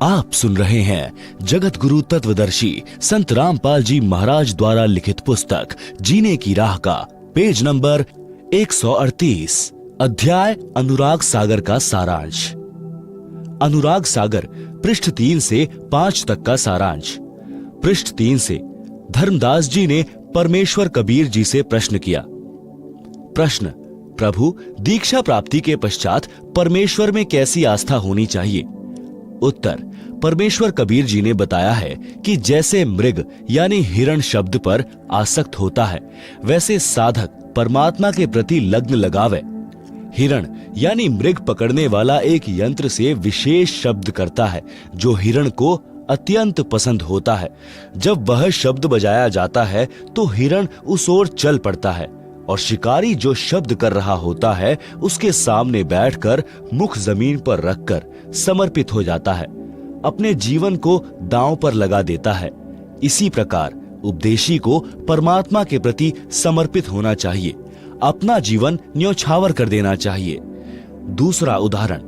आप सुन रहे हैं जगत गुरु तत्वदर्शी संत रामपाल जी महाराज द्वारा लिखित पुस्तक जीने की राह का पेज नंबर 138, अध्याय अनुराग सागर का सारांश। अनुराग सागर पृष्ठ 3 से 5 तक का सारांश। पृष्ठ 3 से धर्मदास जी ने परमेश्वर कबीर जी से प्रश्न किया। प्रश्न: प्रभु, दीक्षा प्राप्ति के पश्चात परमेश्वर में कैसी आस्था होनी चाहिए? उत्तर: परमेश्वर कबीर जी ने बताया है कि जैसे मृग यानी हिरण शब्द पर आसक्त होता है, वैसे साधक परमात्मा के प्रति लग्न लगावे। हिरण यानी मृग पकड़ने वाला एक यंत्र से विशेष शब्द करता है जो हिरण को अत्यंत पसंद होता है। जब वह शब्द बजाया जाता है तो हिरण उस ओर चल पड़ता है और शिकारी जो शब्द कर रहा होता है उसके सामने बैठकर मुख जमीन पर रखकर समर्पित हो जाता है, अपने जीवन को दांव पर लगा देता है। इसी प्रकार उपदेशी को परमात्मा के प्रति समर्पित होना चाहिए, अपना जीवन न्योछावर कर देना चाहिए। दूसरा उदाहरण: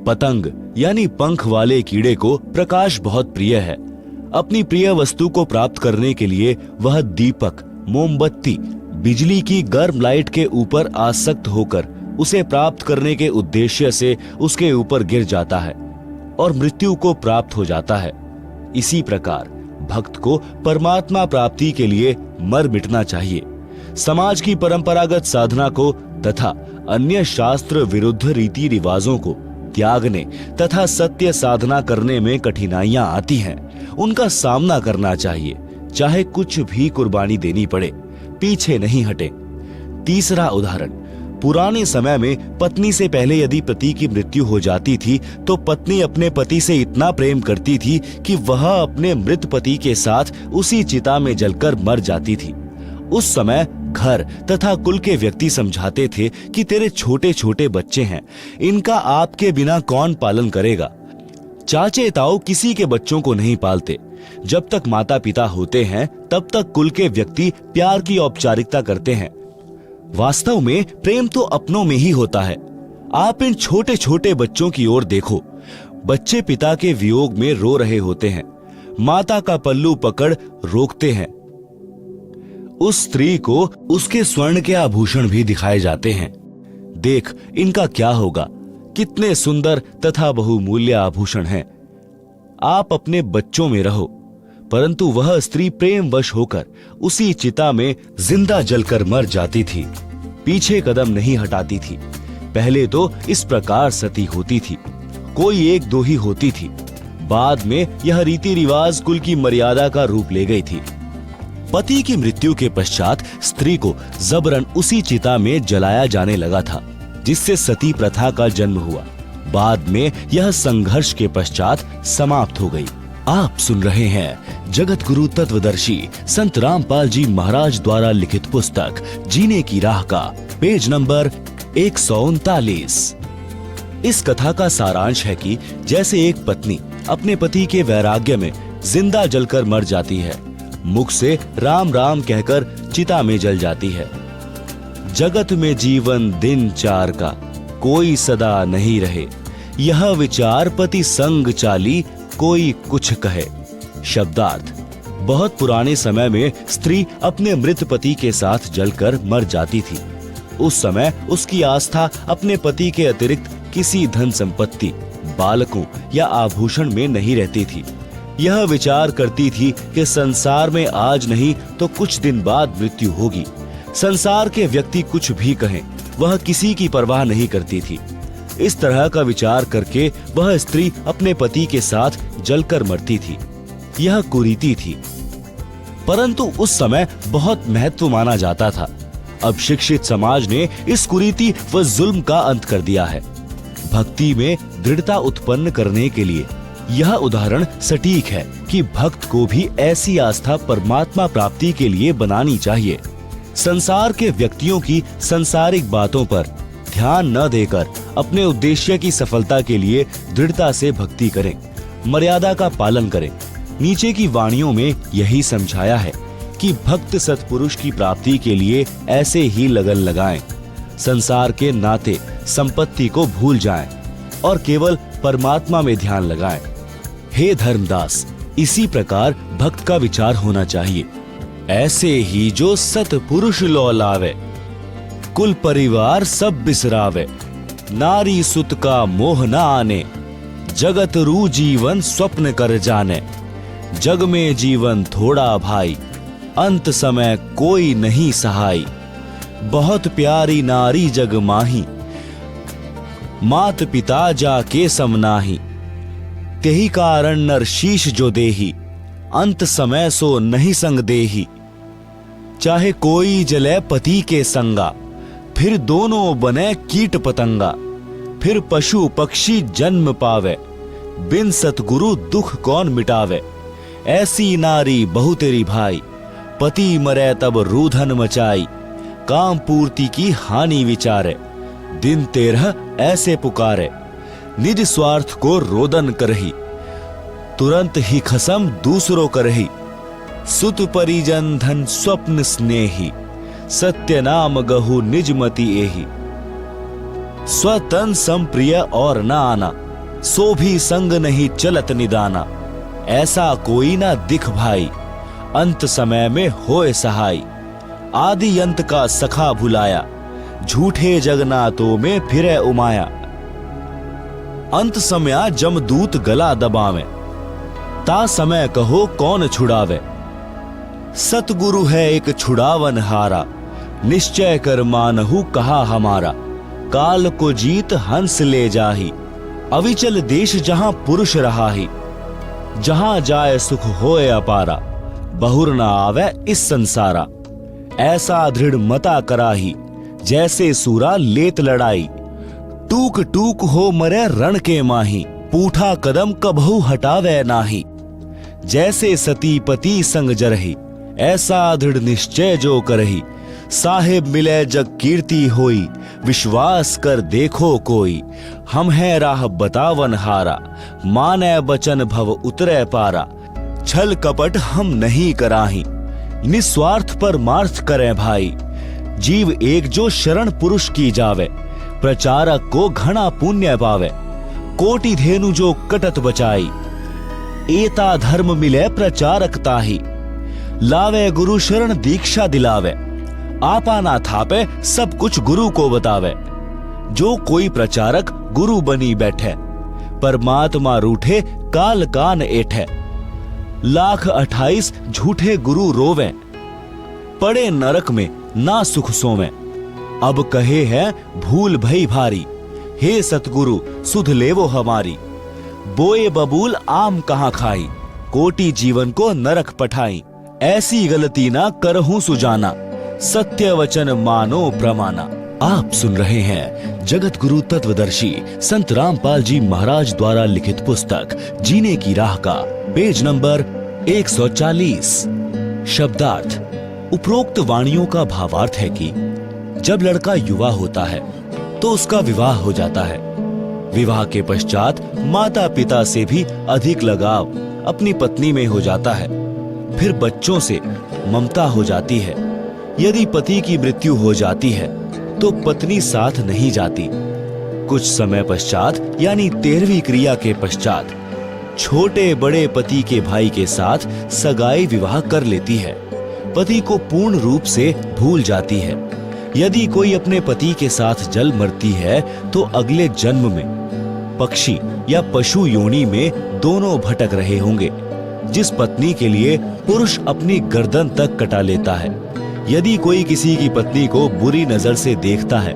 पतंग यानी पंख वाले कीड़े को प्रकाश बहुत प्रिय है। अपनी प्रिय वस्तु को प्राप्त करने के लिए वह दीपक, मोमबत्ती, बिजली की गर्म लाइट के ऊपर आसक्त होकर उसे प्राप्त करने के उद्देश्य से उसके ऊपर गिर जाता है और मृत्यु को प्राप्त हो जाता है। इसी प्रकार भक्त को परमात्मा प्राप्ति के लिए मर मिटना चाहिए। समाज की परंपरागत साधना को तथा अन्य शास्त्र विरुद्ध रीति रिवाजों को त्यागने तथा सत्य साधना करने में कठिनाइयां आती हैं, उनका सामना करना चाहिए, चाहे कुछ भी कुर्बानी देनी पड़े, पीछे नहीं हटे। तीसरा उदाहरण: पुराने समय में पत्नी से पहले यदि पति की मृत्यु हो जाती थी तो पत्नी अपने पति से इतना प्रेम करती थी कि वह अपने मृत पति के साथ उसी चिता में जलकर मर जाती थी। उस समय घर तथा कुल के व्यक्ति समझाते थे कि तेरे छोटे छोटे बच्चे हैं, इनका आपके बिना कौन पालन करेगा। चाचे ताऊ किसी के बच्चों को नहीं पालते। जब तक माता पिता होते हैं तब तक कुल के व्यक्ति प्यार की औपचारिकता करते हैं। वास्तव में प्रेम तो अपनों में ही होता है। आप इन छोटे छोटे बच्चों की ओर देखो। बच्चे पिता के वियोग में रो रहे होते हैं, माता का पल्लू पकड़ रोकते हैं। उस स्त्री को उसके स्वर्ण के आभूषण भी दिखाए जाते हैं। देख, इनका क्या होगा, कितने सुंदर तथा बहुमूल्य आभूषण हैं। आप अपने बच्चों में रहो। परंतु वह स्त्री प्रेमवश होकर उसी चिता में जिंदा जलकर मर जाती थी, पीछे कदम नहीं हटाती थी। पहले तो इस प्रकार सती होती थी, कोई एक दो ही होती थी। बाद में यह रीति रिवाज कुल की मर्यादा का रूप ले गई थी। पति की मृत्यु के पश्चात स्त्री को जबरन उसी चिता में जलाया जाने लगा था, जिससे सती प्रथा का जन्म हुआ। बाद में यह संघर्ष के पश्चात समाप्त हो गई। आप सुन रहे हैं जगत गुरु तत्वदर्शी संत रामपाल जी महाराज द्वारा लिखित पुस्तक जीने की राह का पेज नंबर 139। इस कथा का सारांश है कि जैसे एक पत्नी अपने पति के वैराग्य में जिंदा जलकर मर जाती है, मुख से राम राम कहकर चिता में जल जाती है। जगत में जीवन दिन चार का, कोई सदा नहीं रहे, यह विचार पति संग चाली, कोई कुछ कहे। शब्दार्थ: बहुत पुराने समय में स्त्री अपने मृत पति के साथ जलकर मर जाती थी। उस समय उसकी आस्था अपने पति के अतिरिक्त किसी धन संपत्ति, बालकों या आभूषण में नहीं रहती थी। यह विचार करती थी कि संसार में आज नहीं तो कुछ दिन बाद मृत्यु होगी। संसार के व्यक्ति कुछ भी कहें, वह किसी की परवाह नहीं करती थी। इस तरह का विचार करके वह स्त्री अपने पति के साथ जलकर मरती थी। यह कुरीति थी, परंतु उस समय बहुत महत्व माना जाता था। अब शिक्षित समाज ने इस कुरीति व जुल्म का अंत कर दिया है। भक्ति में दृढ़ता उत्पन्न करने के लिए यह उदाहरण सटीक है कि भक्त को भी ऐसी आस्था परमात्मा प्राप्ति के लिए बनानी चाहिए। संसार के व्यक्तियों की सांसारिक बातों पर ध्यान न देकर अपने उद्देश्य की सफलता के लिए दृढ़ता से भक्ति करें, मर्यादा का पालन करें। नीचे की वाणियों में यही समझाया है कि भक्त सत्पुरुष की प्राप्ति के लिए ऐसे ही लगन लगाएं, संसार के नाते संपत्ति को भूल जाएं और केवल परमात्मा में ध्यान लगाएं। हे धर्मदास, इसी प्रकार भक्त का विचार होना चाहिए। ऐसे ही जो सतपुरुष लौ लावे, कुल परिवार सब बिसरावे, नारी सुत का मोह न आने, जगत रू जीवन स्वप्न कर जाने। जग में जीवन थोड़ा भाई, अंत समय कोई नहीं सहाय। बहुत प्यारी नारी जग माही, मात पिता जाके समनाही। तेही कारण नर शीश जो देही, अंत समय सो नहीं संग देही। चाहे कोई जले पति के संगा, फिर दोनों बने कीट पतंगा। फिर पशु पक्षी जन्म पावे, बिन सतगुरु दुख कौन मिटावे। ऐसी नारी बहु तेरी भाई, पति मरे तब रूधन मचाई। काम पूर्ति की हानि विचारे, दिन 13 ऐसे पुकारे। निज स्वार्थ को रोदन करही, तुरंत ही खसम दूसरों करही। सुत परिजन धन स्वप्न स्नेही, सत्य नाम गहु निज मति एही। स्वतन संप्रिय और न आना, सो भी संग नहीं चलत निदाना। ऐसा कोई ना दिख भाई, अंत समय में होए सहाय। आदि अंत का सखा भुलाया, झूठे जगन्नाथों में फिरे उमाया। अंत समय जमदूत गला दबावे, ता समय कहो कौन छुड़ावे। सतगुरु है एक छुड़ावन हारा, निश्चय कर मानहु कहा हमारा। काल को जीत हंस ले जाही, अविचल देश जहां पुरुष रहा ही। जहां जाए सुख होए अपारा, बहुर न आवे इस संसारा। ऐसा दृढ़ मता कराही, जैसे सूरा लेत लड़ाई। टूक टूक हो मरे रण के माही, पूठा कदम कबहु हटावे नाही। जैसे सती पति संग जरही, ऐसा दृढ़ निश्चय जो करही। साहेब मिले जग कीर्ति होई, विश्वास कर देखो कोई। हम है राह बतावन हारा, माने बचन भव उतरे पारा। छल कपट हम नहीं कराही, निस्वार्थ परमार्थ करें भाई। जीव एक जो शरण पुरुष की जावे, प्रचारक को घना पुण्य पावे। कोटि धेनु जो कटत बचाई, एता धर्म मिले प्रचारक ताही। लावे गुरु शरण दीक्षा दिलावे, आपा ना थापे सब कुछ गुरु को बतावे। जो कोई प्रचारक गुरु बनी बैठे, परमात्मा रूठे काल कान एठे। 1,28 झूठे गुरु रोवे, पड़े नरक में ना सुख सोवे। अब कहे है भूल भई भारी, हे सतगुरु सुध लेवो हमारी। बोए बबूल आम कहां खाई, कोटि जीवन को नरक पठाई। ऐसी गलती ना करहूं सुजाना, सत्य वचन मानो प्रमाना। आप सुन रहे हैं जगत गुरु तत्वदर्शी संत रामपाल जी महाराज द्वारा लिखित पुस्तक जीने की राह का पेज नंबर 140। शब्दार्थ। उपरोक्त वाणियों का भावार्थ है कि जब लड़का युवा होता है तो उसका विवाह हो जाता है। विवाह के पश्चात माता पिता से भी अधिक लगाव अपनी पत्नी में हो जाता है। फिर बच्चों से ममता हो जाती है। यदि पति की मृत्यु हो जाती है तो पत्नी साथ नहीं जाती। कुछ समय पश्चात यानी 13वीं क्रिया के पश्चात छोटे बड़े पति के भाई के साथ सगाई विवाह कर लेती है। पति को पूर्ण रूप से भूल जाती है। यदि कोई अपने पति के साथ जल मरती है तो अगले जन्म में पक्षी या पशु योनि में दोनों भटक रहे होंगे। जिस पत्नी के लिए पुरुष अपनी गर्दन तक कटा लेता है, यदि कोई किसी की पत्नी को बुरी नजर से देखता है,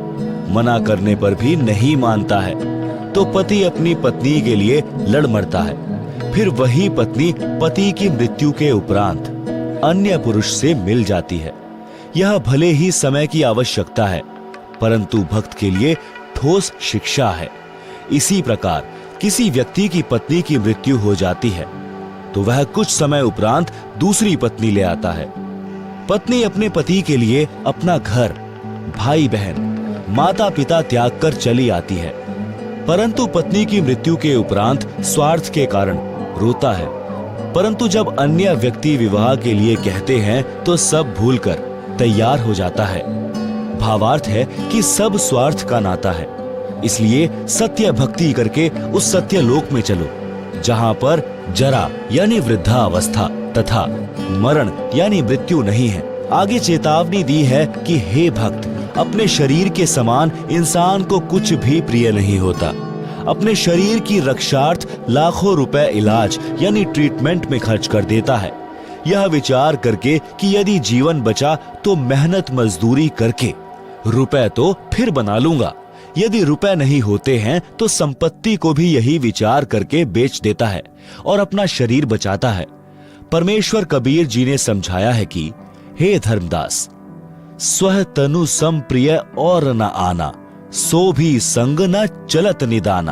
मना करने पर भी नहीं मानता है, तो पति अपनी पत्नी के लिए लड़ मरता है। फिर वही पत्नी पति की मृत्यु के उपरांत अन्य पुरुष से मिल जाती है। यह भले ही समय की आवश्यकता है, परंतु भक्त के लिए ठोस शिक्षा है। इसी प्रकार किसी व्यक्ति की पत्नी की मृत्यु हो जाती है तो वह कुछ समय उपरांत दूसरी पत्नी ले आता है। पत्नी अपने पति के लिए अपना घर, भाई बहन, माता पिता त्याग कर चली आती है, परंतु पत्नी की मृत्यु के उपरांत स्वार्थ के कारण रोता है। परंतु जब अन्य व्यक्ति विवाह के लिए कहते हैं तो सब भूलकर तैयार हो जाता है। भावार्थ है कि सब स्वार्थ का नाता है, इसलिए सत्य भक्ति करके उस सत्य लोक में चलो जहाँ पर जरा यानी वृद्धावस्था तथा मरण यानी मृत्यु नहीं है। आगे चेतावनी दी है कि हे भक्त, अपने शरीर के समान इंसान को कुछ भी प्रिय नहीं होता। अपने शरीर की रक्षार्थ लाखों रुपए इलाज यानी ट्रीटमेंट में खर्च कर देता है, यह विचार करके कि यदि जीवन बचा तो मेहनत मजदूरी करके रुपए तो फिर बना लूंगा। यदि रुपए नहीं होते हैं तो संपत्ति को भी यही विचार करके बेच देता है और अपना शरीर बचाता है। परमेश्वर कबीर जी ने समझाया है कि हे धर्मदास, स्व तनु सम प्रिय और न आना, सो भी संग न चलत निदाना।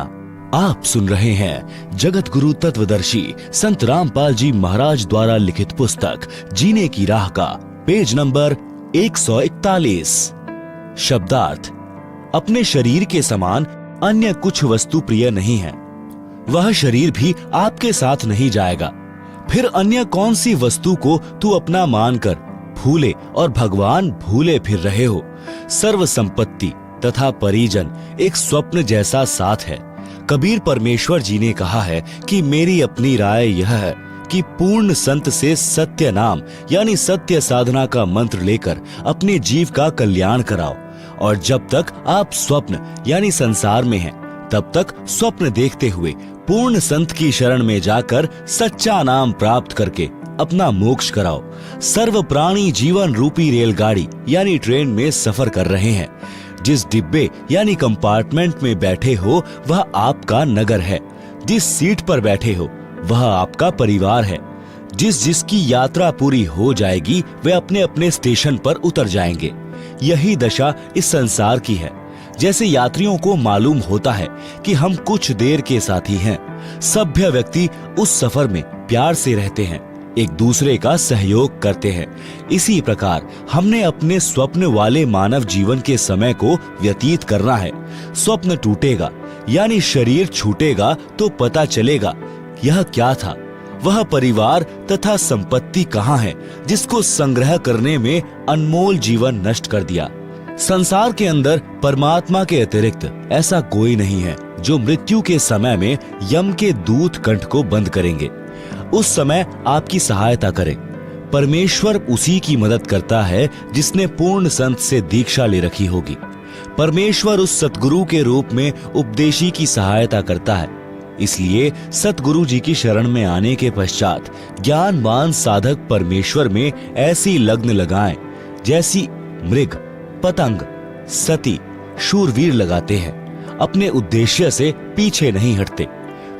आप सुन रहे हैं जगत गुरु तत्वदर्शी संत रामपाल जी महाराज द्वारा लिखित पुस्तक जीने की राह का पेज नंबर 141। शब्दार्थ: अपने शरीर के समान अन्य कुछ वस्तु प्रिय नहीं है। वह शरीर भी आपके साथ नहीं जाएगा। फिर अन्य कौन सी वस्तु को तू अपना मानकर भूले और भगवान भूले फिर रहे हो। सर्व संपत्ति तथा परिजन एक स्वप्न जैसा साथ है। कबीर परमेश्वर जी ने कहा है कि मेरी अपनी राय यह है कि पूर्ण संत से सत्य नाम यानी सत्य साधना का मंत्र लेकर अपने जीव का कल्याण कराओ, और जब तक आप स्वप्न यानी संसार में हैं, तब तक स्वप्न देखते हुए पूर्ण संत की शरण में जाकर सच्चा नाम प्राप्त करके अपना मोक्ष कराओ। सर्व प्राणी जीवन रूपी रेलगाड़ी यानी ट्रेन में सफर कर रहे हैं। जिस डिब्बे यानी कंपार्टमेंट में बैठे हो वह आपका नगर है। जिस सीट पर बैठे हो वह आपका परिवार है। जिस जिसकी यात्रा पूरी हो जाएगी वे अपने अपने स्टेशन पर उतर जाएंगे। यही दशा इस संसार की है। जैसे यात्रियों को मालूम होता है कि हम कुछ देर के साथी हैं, सभ्य व्यक्ति उस सफर में प्यार से रहते हैं, एक दूसरे का सहयोग करते हैं। इसी प्रकार हमने अपने स्वप्न वाले मानव जीवन के समय को व्यतीत करना है। स्वप्न टूटेगा यानी शरीर छूटेगा तो पता चलेगा यह क्या था। वह परिवार तथा संपत्ति कहाँ है जिसको संग्रह करने में अनमोल जीवन नष्ट कर दिया। संसार के अंदर परमात्मा के अतिरिक्त ऐसा कोई नहीं है जो मृत्यु के समय में यम के दूत कंठ को बंद करेंगे। उस समय आपकी सहायता करें। परमेश्वर उसी की मदद करता है जिसने पूर्ण संत से दीक्षा ले रखी होगी। परमेश्वर उस सतगुरु के रूप में उपदेशी की सहायता करता है। इसलिए सतगुरु जी की शरण में आने के पश्चात ज्ञानवान साधक परमेश्वर में ऐसी लग्न लगाएं जैसी मृग, पतंग, सती, शूरवीर लगाते हैं। अपने उद्देश्य से पीछे नहीं हटते।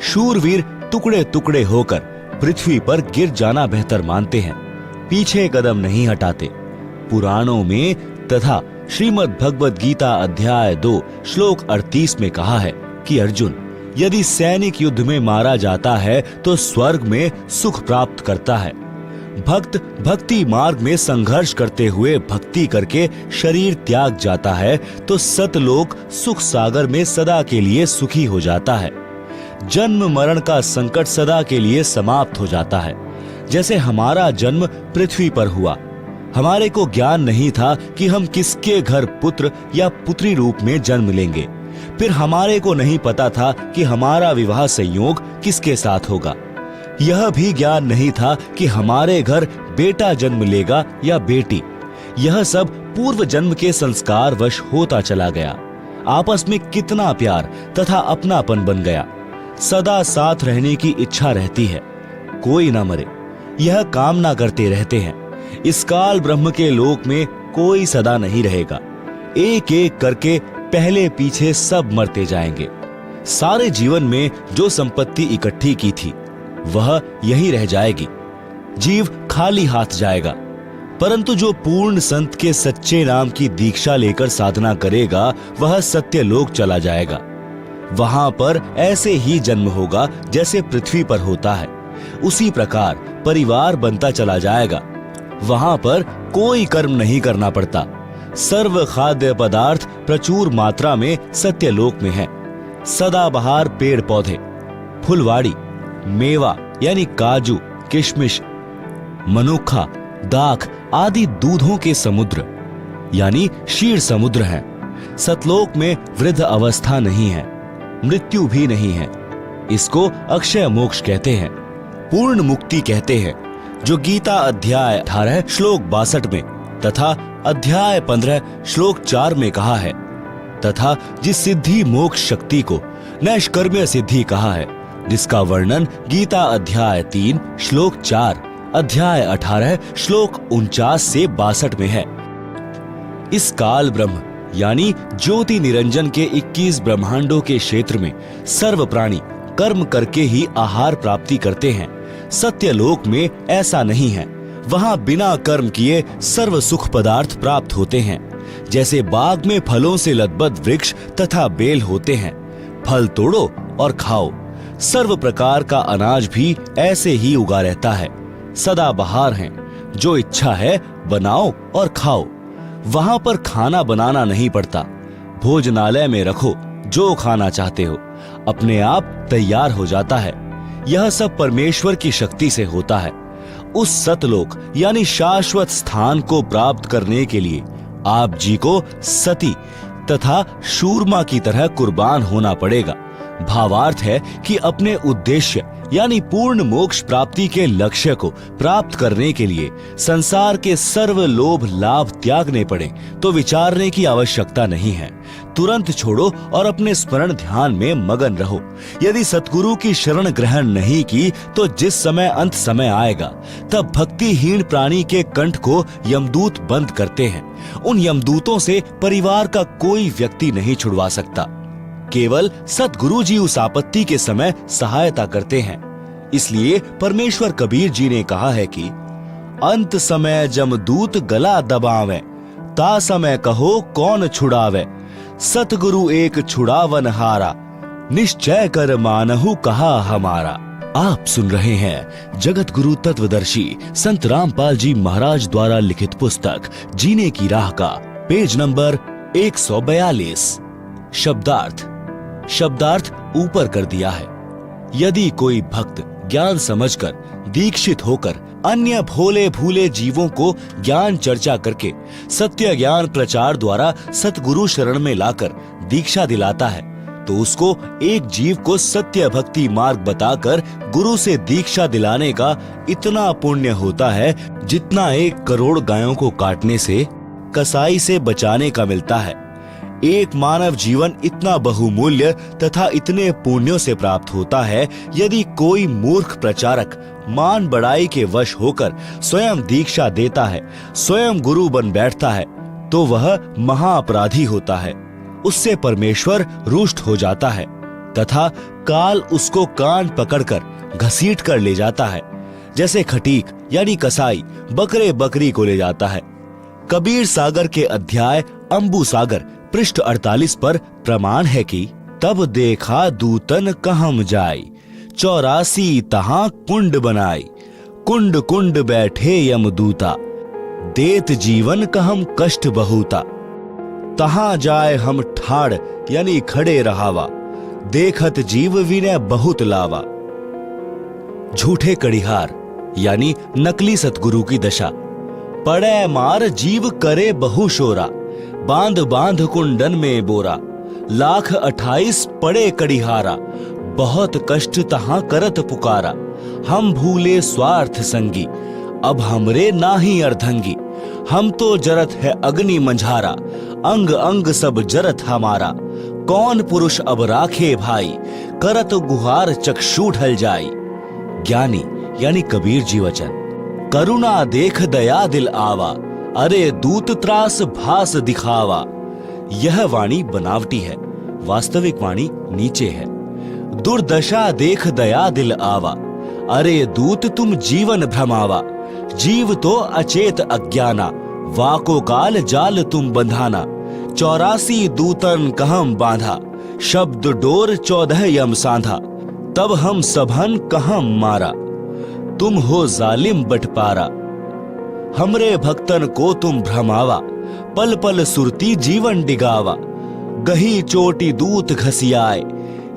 शूरवीर टुकड़े टुकड़े होकर पृथ्वी पर गिर जाना बेहतर मानते हैं, पीछे कदम नहीं हटाते। पुराणों में तथा श्रीमद् भगवद गीता अध्याय 2 श्लोक 38 में कहा है कि अर्जुन, यदि सैनिक युद्ध में मारा जाता है तो स्वर्ग में सुख प्राप्त करता है। भक्त भक्ति मार्ग में संघर्ष करते हुए भक्ति करके शरीर त्याग जाता है तो सतलोक सुख सागर में सदा के लिए सुखी हो जाता है। जन्म मरण का संकट सदा के लिए समाप्त हो जाता है। जैसे हमारा जन्म पृथ्वी पर हुआ, हमारे को ज्ञान नहीं था कि हम किसके घर पुत्र या पुत्री रूप में जन्म लेंगे। फिर हमारे को नहीं पता था कि हमारा विवाह संयोग किसके साथ होगा। यह भी ज्ञान नहीं था कि हमारे घर बेटा जन्म लेगा या बेटी। यह सब पूर्व जन्म के संस्कार वश होता चला गया। आपस में कितना प्यार तथा अपनापन बन गया। सदा साथ रहने की इच्छा रहती है, कोई ना मरे, यह कामना करते रहते हैं। इस काल ब्रह्म के लोक में कोई सदा नहीं रहेगा। एक एक करके पहले पीछे सब मरते जाएंगे। सारे जीवन में जो संपत्ति इकट्ठी की थी वह यही रह जाएगी। जीव खाली हाथ जाएगा। परंतु जो पूर्ण संत के सच्चे नाम की दीक्षा लेकर साधना करेगा वह सत्य लोक चला जाएगा। वहां पर ऐसे ही जन्म होगा जैसे पृथ्वी पर होता है। उसी प्रकार परिवार बनता चला जाएगा। वहां पर कोई कर्म नहीं करना पड़ता। सर्व खाद्य पदार्थ प्रचुर मात्रा में सत्यलोक में है। सदाबहार पेड़ पौधे, फुलवाड़ी, मेवा यानी काजू, किशमिश, मनुखा, दाख आदि दूधों के समुद्र यानी क्षीर समुद्र हैं। सतलोक में वृद्ध अवस्था नहीं है, मृत्यु भी नहीं है। इसको अक्षय मोक्ष कहते हैं, पूर्ण मुक्ति कहते हैं, जो गीता अध्याय 18 श्लोक 62 में तथा अध्याय 15 श्लोक 4 में कहा है, तथा जिस सिद्धि मोक्ष शक्ति को नैष्कर्म्य सिद्धि कहा है, जिसका वर्णन गीता अध्याय 3 श्लोक 4, अध्याय 18 श्लोक 49 से 62 में है। इस काल ब्रह्म यानी ज्योति निरंजन के 21 ब्रह्मांडों के क्षेत्र में सर्व प्राणी कर्म करके ही आहार प्राप्ति करते हैं। सत्यलोक में ऐसा नहीं है, वहां बिना कर्म किए सर्व सुख पदार्थ प्राप्त होते हैं। जैसे बाग में फलों से लदबद वृक्ष तथा बेल होते हैं, फल तोड़ो और खाओ। सर्व प्रकार का अनाज भी ऐसे ही उगा रहता है, सदा बहार हैं, जो इच्छा है बनाओ और खाओ। वहां पर खाना बनाना नहीं पड़ता, भोजनालय में रखो जो खाना चाहते हो, अपने आप तैयार हो जाता है। यह सब परमेश्वर की शक्ति से होता है। उस सतलोक यानी शाश्वत स्थान को प्राप्त करने के लिए आप जी को सती तथा शूरमा की तरह कुर्बान होना पड़ेगा। भावार्थ है कि अपने उद्देश्य यानी पूर्ण मोक्ष प्राप्ति के लक्ष्य को प्राप्त करने के लिए संसार के सर्व लोभ लाभ त्यागने पड़े तो विचारने की आवश्यकता नहीं है। तुरंत छोड़ो और अपने स्मरण ध्यान में मगन रहो। यदि सतगुरु की शरण ग्रहण नहीं की तो जिस समय अंत समय आएगा, तब भक्तिहीन प्राणी के कंठ को यमदूत बंद करते हैं। उन यमदूतों से परिवार का कोई व्यक्ति नहीं छुड़वा सकता। केवल सतगुरु जी उस आपत्ति के समय सहायता करते हैं। इसलिए परमेश्वर कबीर जी ने कहा है कि अंत समय जमदूत गला दबावे, ता समय कहो कौन छुड़ावे। सतगुरु एक छुड़ावन हारा, निश्चय कर मानहु कहा हमारा। आप सुन रहे हैं जगत गुरु तत्वदर्शी संत रामपाल जी महाराज द्वारा लिखित पुस्तक जीने की राह का पेज नंबर 142। शब्दार्थ ऊपर कर दिया है। यदि कोई भक्त ज्ञान समझकर दीक्षित होकर अन्य भोले भूले जीवों को ज्ञान चर्चा करके सत्य ज्ञान प्रचार द्वारा सतगुरु शरण में लाकर दीक्षा दिलाता है, तो उसको एक जीव को सत्य भक्ति मार्ग बताकर गुरु से दीक्षा दिलाने का इतना पुण्य होता है जितना 1 करोड़ गायों को काटने से कसाई से बचाने का मिलता है। एक मानव जीवन इतना बहुमूल्य तथा इतने पुण्यों से प्राप्त होता है। यदि कोई मूर्ख प्रचारक मान बड़ाई के वश होकर स्वयं दीक्षा देता है, स्वयं गुरु बन बैठता है, तो वह महाअपराधी होता है। उससे परमेश्वर रुष्ट हो जाता है तथा काल उसको कान पकड़कर घसीट कर ले जाता है, जैसे खटीक यानी कसाई बकरे बकरी को ले जाता है। कबीर सागर के अध्याय अंबु सागर पृष्ठ 48 पर प्रमाण है कि तब देखा दूतन कहम जाई, 84 तहां कुंड बनाई, कुंड कुंड बैठे यमदूता, देत जीवन कहम कष्ट बहुता। तहां जाए हम ठाड़ यानी खड़े रहावा, देखत जीव विनय बहुत लावा। झूठे कड़िहार यानी नकली सतगुरु की दशा। पड़े मार जीव करे बहु शोरा, बांध बांध कुंडन में बोरा। 1,28,000 पड़े कड़िहारा, बहुत कष्ट तहां करत पुकारा। हम भूले स्वार्थ संगी, अब हमरे नाही अर्धंगी। हम तो जरत है अग्नि मंझारा, अंग अंग सब जरत हमारा। कौन पुरुष अब राखे भाई, करत गुहार चक्षु ढल जाई। ज्ञानी यानी कबीर जी वचन। करुणा देख दया दिल आवा, अरे दूत त्रास भास दिखावा। यह वाणी बनावटी है, वास्तविक वाणी नीचे है। दुर्दशा देख दया दिल आवा, अरे दूत तुम जीवन भ्रमावा। जीव तो अचेत अज्ञाना, वाको काल जाल तुम बंधाना। 84 दूतन कहम बांधा, शब्द डोर 14 यम सांधा। तब हम सभन कहम मारा, तुम हो जालिम बटपारा। हमरे भक्तन को तुम भ्रमावा, पल पल सुरती जीवन डिगावा। गही चोटी दूत घसियाए,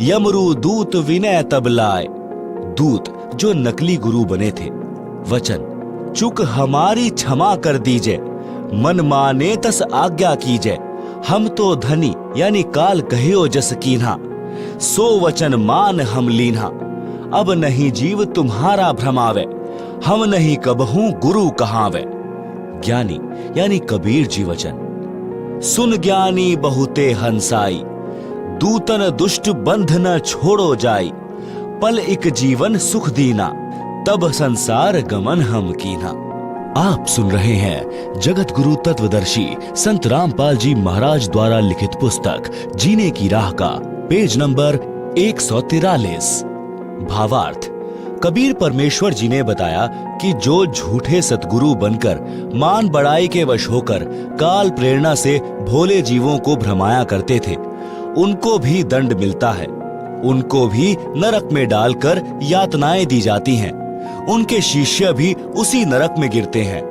यमरू दूत विनय तब लाए। दूत जो नकली गुरु बने थे। वचन चुक हमारी क्षमा कर दीजिए, मन माने तस आज्ञा कीजिए। हम तो धनी यानी काल कहियो जस कीन्हा, सो वचन मान हम लीन्हा। अब नहीं जीव तुम्हारा भ्रमावे, हम नहीं कबहू गुरु कहावे। ज्ञानी यानी कबीर जी वचन। सुन ज्ञानी बहुते हंसाई, दूतन दुष्ट बंध न छोड़ो जाई। पल एक जीवन सुख दीना, तब संसार गमन हम कीना। आप सुन रहे हैं जगत गुरु तत्वदर्शी संत रामपाल जी महाराज द्वारा लिखित पुस्तक जीने की राह का पेज नंबर 143। भावार्थ। कबीर परमेश्वर जी ने बताया कि जो झूठे सतगुरु बनकर मान बड़ाई के वश होकर काल प्रेरणा से भोले जीवों को भ्रमाया करते थे, उनको भी दंड मिलता है। उनको भी नरक में डालकर यातनाएं दी जाती हैं। उनके शिष्य भी उसी नरक में गिरते हैं।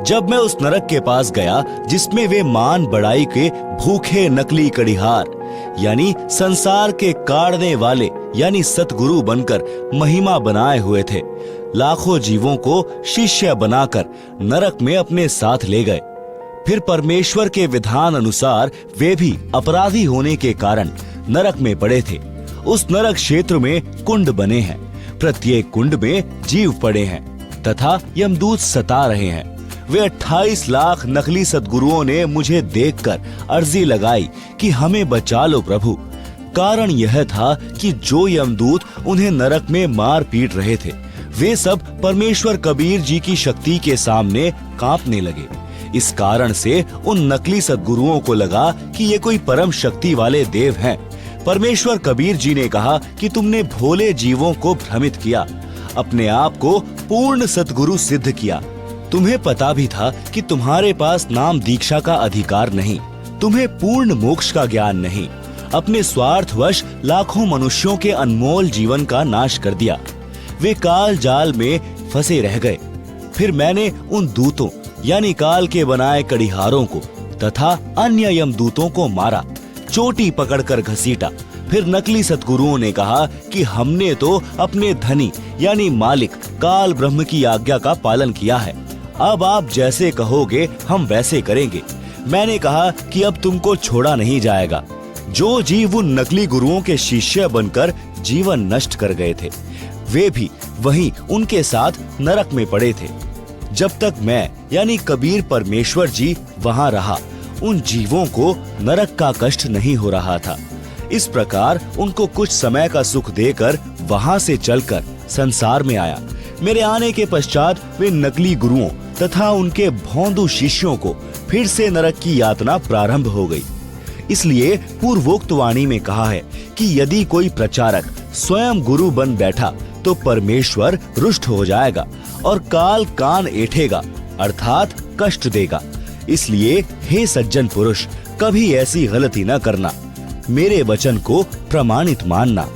जब मैं उस नरक के पास गया जिसमें वे मान बड़ाई के भूखे नकली कड़िहार यानी संसार के काढ़ने वाले यानी सतगुरु बनकर महिमा बनाए हुए थे, लाखों जीवों को शिष्य बनाकर नरक में अपने साथ ले गए। फिर परमेश्वर के विधान अनुसार वे भी अपराधी होने के कारण नरक में पड़े थे। उस नरक क्षेत्र में कुंड बने हैं, प्रत्येक कुंड में जीव पड़े हैं तथा यमदूत सता रहे हैं। वे 28 लाख नकली सद्गुरुओं ने मुझे देखकर अर्जी लगाई कि हमें बचा लो प्रभु। कारण यह था कि जो यमदूत उन्हें नरक में मार पीट रहे थे, वे सब परमेश्वर कबीर जी की शक्ति के सामने कांपने लगे। इस कारण से उन नकली सद्गुरुओं को लगा कि ये कोई परम शक्ति वाले देव हैं। परमेश्वर कबीर जी ने कहा कि तुमने भोले जीवों को भ्रमित किया, अपने आप को पूर्ण सतगुरु सिद्ध किया। तुम्हें पता भी था कि तुम्हारे पास नाम दीक्षा का अधिकार नहीं, तुम्हें पूर्ण मोक्ष का ज्ञान नहीं। अपने स्वार्थवश लाखों मनुष्यों के अनमोल जीवन का नाश कर दिया। वे काल जाल में फंसे रह गए। फिर मैंने उन दूतों यानी काल के बनाए कड़िहारों को तथा अन्य यमदूतों को मारा, चोटी पकड़कर घसीटा। फिर नकली सतगुरुओं ने कहा कि हमने तो अपने धनी यानी मालिक काल ब्रह्म की आज्ञा का पालन किया है, अब आप जैसे कहोगे हम वैसे करेंगे। मैंने कहा कि अब तुमको छोड़ा नहीं जाएगा। जो जीव उन नकली गुरुओं के शिष्य बनकर जीवन नष्ट कर गए थे, वे भी वहीं उनके साथ नरक में पड़े थे। जब तक मैं यानी कबीर परमेश्वर जी वहां रहा, उन जीवों को नरक का कष्ट नहीं हो रहा था। इस प्रकार उनको कुछ समय का सुख देकर वहां से चलकर संसार में आया। मेरे आने के पश्चात वे नकली गुरुओं तथा उनके भोंदू शिष्यों को फिर से नरक की यातना प्रारंभ हो गई। इसलिए पूर्वोक्त वाणी में कहा है कि यदि कोई प्रचारक स्वयं गुरु बन बैठा तो परमेश्वर रुष्ट हो जाएगा और काल कान ऐठेगा अर्थात कष्ट देगा। इसलिए हे सज्जन पुरुष, कभी ऐसी गलती न करना, मेरे वचन को प्रमाणित मानना।